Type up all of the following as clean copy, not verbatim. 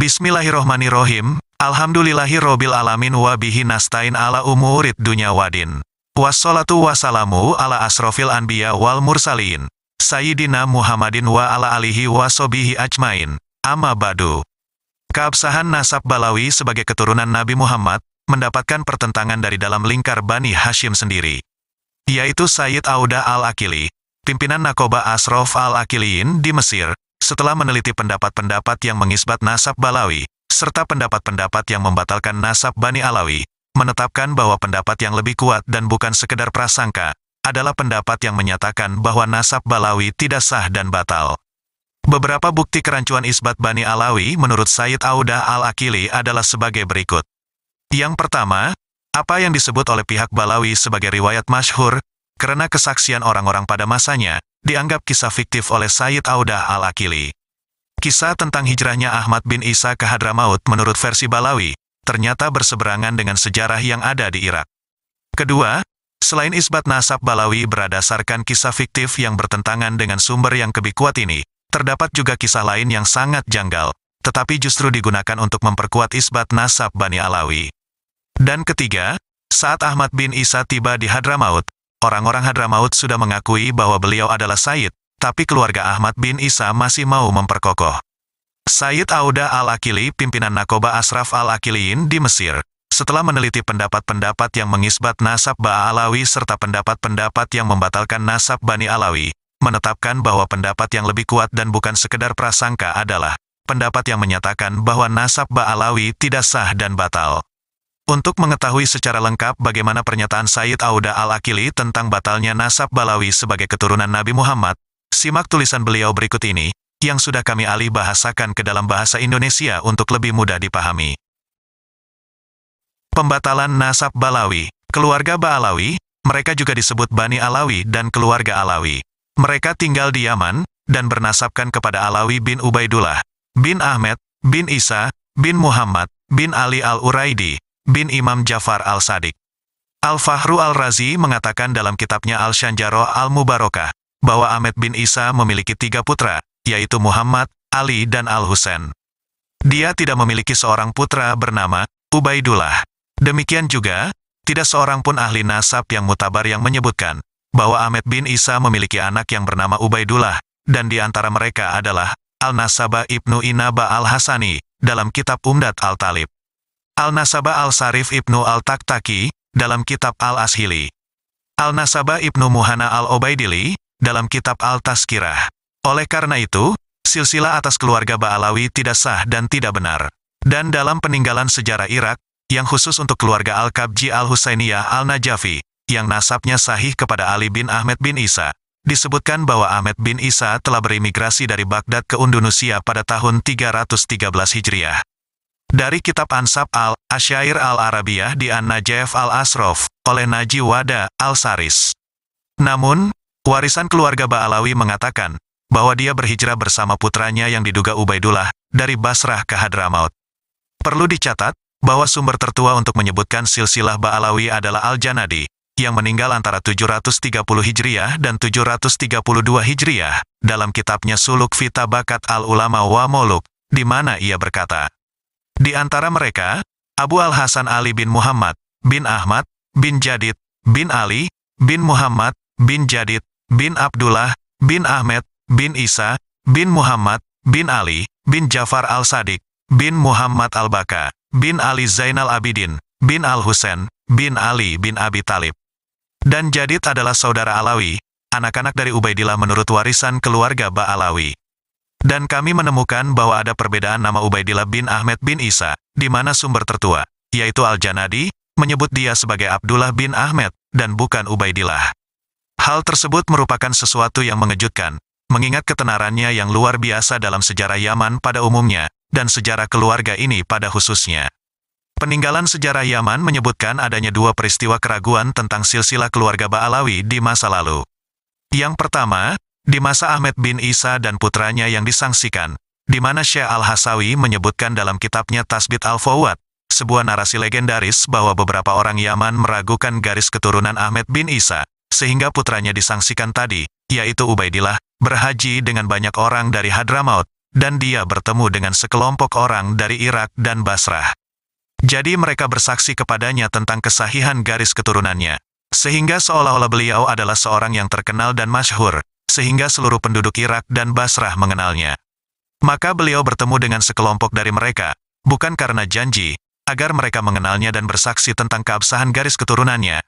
Bismillahirrohmanirrohim, alhamdulillahirobbil alamin wa bihi nasta'in ala umurid dunya wadin. Wassalatu wassalamu ala asrofil anbiya wal mursalin, Sayyidina Muhammadin wa ala alihi wa sobihi ajmain, amma ba'du. Keabsahan nasab Balawi sebagai keturunan Nabi Muhammad, mendapatkan pertentangan dari dalam lingkar Bani Hashim sendiri. Yaitu Sayyid Auda al-Akili, pimpinan Nakoba Asrof al-Akiliyin di Mesir, setelah meneliti pendapat-pendapat yang mengisbat nasab Balawi, serta pendapat-pendapat yang membatalkan nasab Bani Alawi, menetapkan bahwa pendapat yang lebih kuat dan bukan sekedar prasangka, adalah pendapat yang menyatakan bahwa nasab Balawi tidak sah dan batal. Beberapa bukti kerancuan isbat Bani Alawi menurut Sayyid Auda al-Akili adalah sebagai berikut. Yang pertama, apa yang disebut oleh pihak Balawi sebagai riwayat masyhur, karena kesaksian orang-orang pada masanya, dianggap kisah fiktif oleh Sayyid Auda al-Akili. Kisah tentang hijrahnya Ahmad bin Isa ke Hadramaut menurut versi Balawi, ternyata berseberangan dengan sejarah yang ada di Irak. Kedua, selain isbat nasab Balawi berdasarkan kisah fiktif yang bertentangan dengan sumber yang lebih kuat ini, terdapat juga kisah lain yang sangat janggal, tetapi justru digunakan untuk memperkuat isbat nasab Bani Alawi. Dan ketiga, saat Ahmad bin Isa tiba di Hadramaut, orang-orang Hadramaut sudah mengakui bahwa beliau adalah Sayyid, tapi keluarga Ahmad bin Isa masih mau memperkokoh. Sayyid Auda al-Akili, pimpinan Nakoba Asraf al-Akiliyin di Mesir, setelah meneliti pendapat-pendapat yang mengisbat nasab Ba Alawi serta pendapat-pendapat yang membatalkan nasab Bani Alawi, menetapkan bahwa pendapat yang lebih kuat dan bukan sekedar prasangka adalah pendapat yang menyatakan bahwa nasab Ba Alawi tidak sah dan batal. Untuk mengetahui secara lengkap bagaimana pernyataan Sayyid Auda al-Akili tentang batalnya nasab Balawi sebagai keturunan Nabi Muhammad, simak tulisan beliau berikut ini, yang sudah kami alih bahasakan ke dalam bahasa Indonesia untuk lebih mudah dipahami. Pembatalan nasab Balawi. Keluarga Ba Alawi, mereka juga disebut Bani Alawi dan keluarga Alawi. Mereka tinggal di Yaman, dan bernasabkan kepada Alawi bin Ubaidullah, bin Ahmed, bin Isa, bin Muhammad, bin Ali al-Uraidi, bin Imam Jafar al-Sadiq. Al-Fahru al-Razi mengatakan dalam kitabnya Al-Shanjaroh al-Mubarakah, bahwa Ahmed bin Isa memiliki 3 putra, yaitu Muhammad, Ali dan Al-Husain. Dia tidak memiliki seorang putra bernama Ubaidullah. Demikian juga, tidak seorang pun ahli nasab yang mutabar yang menyebutkan bahwa Ahmed bin Isa memiliki anak yang bernama Ubaidullah, dan di antara mereka adalah Al-Nasaba ibnu Inaba al-Hasani, dalam kitab Umdat al-Talib. Al-Nasaba al-Sarif ibnu al-Taktaki, dalam kitab Al-Ashili. Al-Nasaba ibnu Muhana al-Obaidili, dalam kitab Al-Tazkirah. Oleh karena itu, silsilah atas keluarga Ba Alawi tidak sah dan tidak benar. Dan dalam peninggalan sejarah Irak, yang khusus untuk keluarga Al-Kabji al-Husainiyah al-Najafi, yang nasabnya sahih kepada Ali bin Ahmed bin Isa, disebutkan bahwa Ahmed bin Isa telah berimigrasi dari Baghdad ke Indonesia pada tahun 313 Hijriah. Dari kitab Ansab al-Asyair al-Arabiyah di An-Najaf al-Asrof, oleh Naji Wada al-Saris. Namun, warisan keluarga Ba Alawi mengatakan, bahwa dia berhijrah bersama putranya yang diduga Ubaidullah, dari Basrah ke Hadramaut. Perlu dicatat, bahwa sumber tertua untuk menyebutkan silsilah Ba Alawi adalah Al-Janadi, yang meninggal antara 730 Hijriah dan 732 Hijriah, dalam kitabnya Suluk fi Tabakat al-Ulama wa Muluk, di mana ia berkata, di antara mereka, Abu Al-Hasan Ali bin Muhammad, bin Ahmad, bin Jadid, bin Ali, bin Muhammad, bin Jadid, bin Abdullah, bin Ahmed, bin Isa, bin Muhammad, bin Ali, bin Jafar al-Sadiq, bin Muhammad al-Baka, bin Ali Zainal Abidin, bin Al-Husain, bin Ali bin Abi Talib. Dan Jadid adalah saudara Alawi, anak-anak dari Ubaidillah menurut warisan keluarga Ba Alawi. Dan kami menemukan bahwa ada perbedaan nama Ubaidillah bin Ahmed bin Isa, di mana sumber tertua, yaitu Al-Janadi, menyebut dia sebagai Abdullah bin Ahmed, dan bukan Ubaidillah. Hal tersebut merupakan sesuatu yang mengejutkan, mengingat ketenarannya yang luar biasa dalam sejarah Yaman pada umumnya, dan sejarah keluarga ini pada khususnya. Peninggalan sejarah Yaman menyebutkan adanya 2 peristiwa keraguan tentang silsilah keluarga Ba Alawi di masa lalu. Yang pertama, di masa Ahmed bin Isa dan putranya yang disangsikan, di mana Syekh Al-Hasawi menyebutkan dalam kitabnya Tasbit Al-Fawad, sebuah narasi legendaris bahwa beberapa orang Yaman meragukan garis keturunan Ahmed bin Isa, sehingga putranya disangsikan tadi, yaitu Ubaidillah, berhaji dengan banyak orang dari Hadramaut, dan dia bertemu dengan sekelompok orang dari Irak dan Basrah. Jadi mereka bersaksi kepadanya tentang kesahihan garis keturunannya. Sehingga seolah-olah beliau adalah seorang yang terkenal dan masyhur, sehingga seluruh penduduk Irak dan Basrah mengenalnya. Maka beliau bertemu dengan sekelompok dari mereka, bukan karena janji, agar mereka mengenalnya dan bersaksi tentang keabsahan garis keturunannya.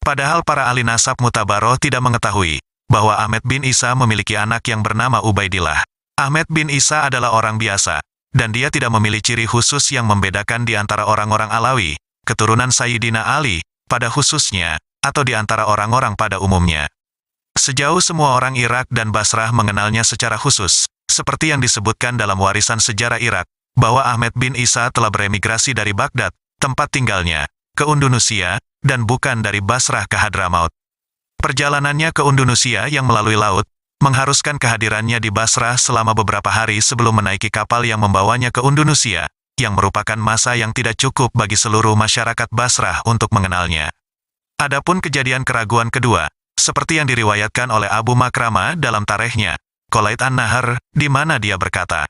Padahal para ahli nasab Mutabaroh tidak mengetahui bahwa Ahmad bin Isa memiliki anak yang bernama Ubaidillah. Ahmad bin Isa adalah orang biasa, dan dia tidak memiliki ciri khusus yang membedakan di antara orang-orang Alawi, keturunan Sayyidina Ali, pada khususnya, atau di antara orang-orang pada umumnya. Sejauh semua orang Irak dan Basrah mengenalnya secara khusus, seperti yang disebutkan dalam warisan sejarah Irak, bahwa Ahmad bin Isa telah beremigrasi dari Baghdad, tempat tinggalnya, ke Indonesia, dan bukan dari Basrah ke Hadramaut. Perjalanannya ke Indonesia yang melalui laut, mengharuskan kehadirannya di Basrah selama beberapa hari sebelum menaiki kapal yang membawanya ke Indonesia, yang merupakan masa yang tidak cukup bagi seluruh masyarakat Basrah untuk mengenalnya. Adapun kejadian keraguan kedua, seperti yang diriwayatkan oleh Abu Makrama dalam tarikhnya, Qolait an-Nahar, di mana dia berkata,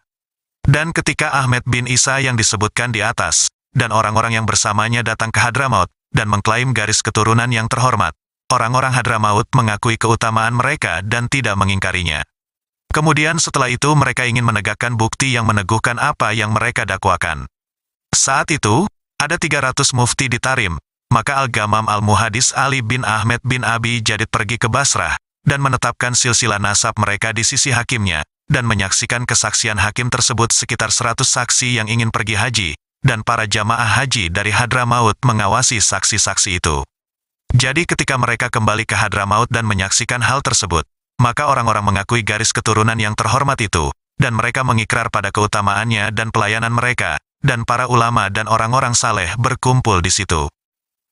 dan ketika Ahmad bin Isa yang disebutkan di atas, dan orang-orang yang bersamanya datang ke Hadramaut, dan mengklaim garis keturunan yang terhormat, orang-orang Hadramaut mengakui keutamaan mereka dan tidak mengingkarinya. Kemudian setelah itu mereka ingin menegakkan bukti yang meneguhkan apa yang mereka dakwakan. Saat itu, ada 300 mufti di Tarim, maka Al-Gamam Al-Muhadis Ali bin Ahmed bin Abi Jadid pergi ke Basrah, dan menetapkan silsilah nasab mereka di sisi hakimnya, dan menyaksikan kesaksian hakim tersebut sekitar 100 saksi yang ingin pergi haji, dan para jamaah haji dari Hadramaut mengawasi saksi-saksi itu. Jadi ketika mereka kembali ke Hadramaut dan menyaksikan hal tersebut, maka orang-orang mengakui garis keturunan yang terhormat itu, dan mereka mengikrar pada keutamaannya dan pelayanan mereka, dan para ulama dan orang-orang saleh berkumpul di situ.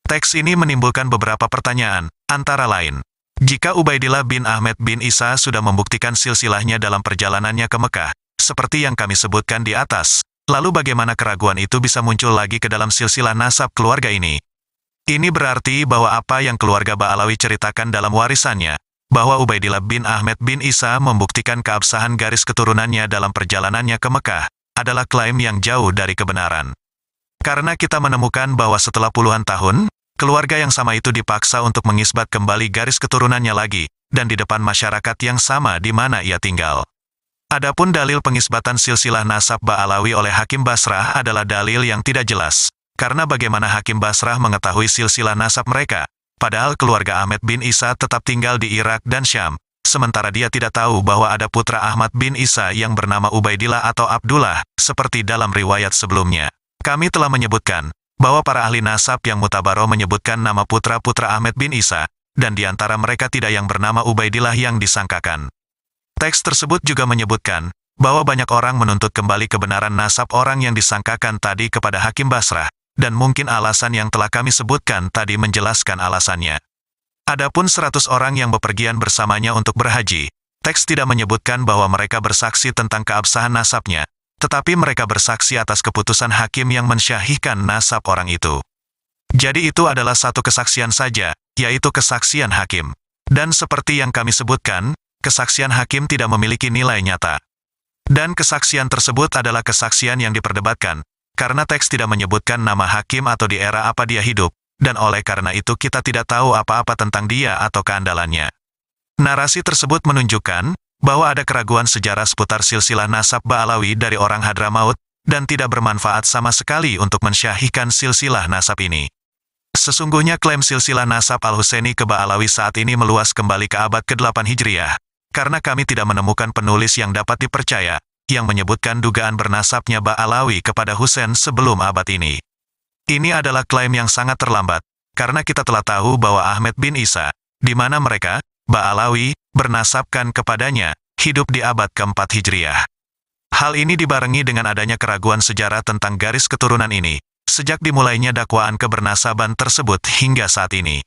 Teks ini menimbulkan beberapa pertanyaan, antara lain, jika Ubaidillah bin Ahmad bin Isa sudah membuktikan silsilahnya dalam perjalanannya ke Mekah, seperti yang kami sebutkan di atas, lalu bagaimana keraguan itu bisa muncul lagi ke dalam silsilah nasab keluarga ini? Ini berarti bahwa apa yang keluarga Ba'alawi ceritakan dalam warisannya, bahwa Ubaidillah bin Ahmad bin Isa membuktikan keabsahan garis keturunannya dalam perjalanannya ke Mekah, adalah klaim yang jauh dari kebenaran. Karena kita menemukan bahwa setelah puluhan tahun, keluarga yang sama itu dipaksa untuk mengisbat kembali garis keturunannya lagi, dan di depan masyarakat yang sama di mana ia tinggal. Adapun dalil pengisbatan silsilah nasab Ba'alawi oleh Hakim Basrah adalah dalil yang tidak jelas, karena bagaimana Hakim Basrah mengetahui silsilah nasab mereka, padahal keluarga Ahmad bin Isa tetap tinggal di Irak dan Syam, sementara dia tidak tahu bahwa ada putra Ahmad bin Isa yang bernama Ubaidillah atau Abdullah, seperti dalam riwayat sebelumnya. Kami telah menyebutkan bahwa para ahli nasab yang mutabaroh menyebutkan nama putra-putra Ahmad bin Isa, dan di antara mereka tidak yang bernama Ubaidillah yang disangkakan. Teks tersebut juga menyebutkan bahwa banyak orang menuntut kembali kebenaran nasab orang yang disangkakan tadi kepada Hakim Basrah, dan mungkin alasan yang telah kami sebutkan tadi menjelaskan alasannya. Adapun 100 orang yang bepergian bersamanya untuk berhaji, teks tidak menyebutkan bahwa mereka bersaksi tentang keabsahan nasabnya, tetapi mereka bersaksi atas keputusan hakim yang mensyahihkan nasab orang itu. Jadi itu adalah satu kesaksian saja, yaitu kesaksian hakim. Dan seperti yang kami sebutkan, kesaksian hakim tidak memiliki nilai nyata. Dan kesaksian tersebut adalah kesaksian yang diperdebatkan, karena teks tidak menyebutkan nama hakim atau di era apa dia hidup, dan oleh karena itu kita tidak tahu apa-apa tentang dia atau keandalannya. Narasi tersebut menunjukkan bahwa ada keraguan sejarah seputar silsilah nasab Ba'alawi dari orang Hadramaut, dan tidak bermanfaat sama sekali untuk mensyahihkan silsilah nasab ini. Sesungguhnya klaim silsilah nasab Al-Husaini ke Ba'alawi saat ini meluas kembali ke abad ke-8 Hijriah, karena kami tidak menemukan penulis yang dapat dipercaya, yang menyebutkan dugaan bernasabnya Ba'alawi kepada Husain sebelum abad ini. Ini adalah klaim yang sangat terlambat, karena kita telah tahu bahwa Ahmad bin Isa, di mana mereka, Ba'alawi, bernasabkan kepadanya, hidup di abad ke-4 Hijriah. Hal ini dibarengi dengan adanya keraguan sejarah tentang garis keturunan ini, sejak dimulainya dakwaan kebernasaban tersebut hingga saat ini.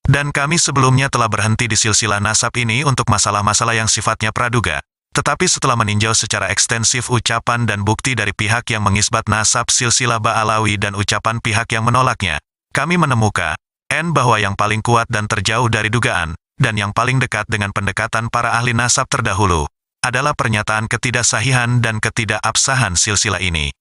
Dan kami sebelumnya telah berhenti di silsilah nasab ini untuk masalah-masalah yang sifatnya praduga. Tetapi setelah meninjau secara ekstensif ucapan dan bukti dari pihak yang mengisbat nasab silsilah Ba'alawi dan ucapan pihak yang menolaknya, kami menemukan bahwa yang paling kuat dan terjauh dari dugaan, dan yang paling dekat dengan pendekatan para ahli nasab terdahulu, adalah pernyataan ketidaksahihan dan ketidakabsahan silsilah ini.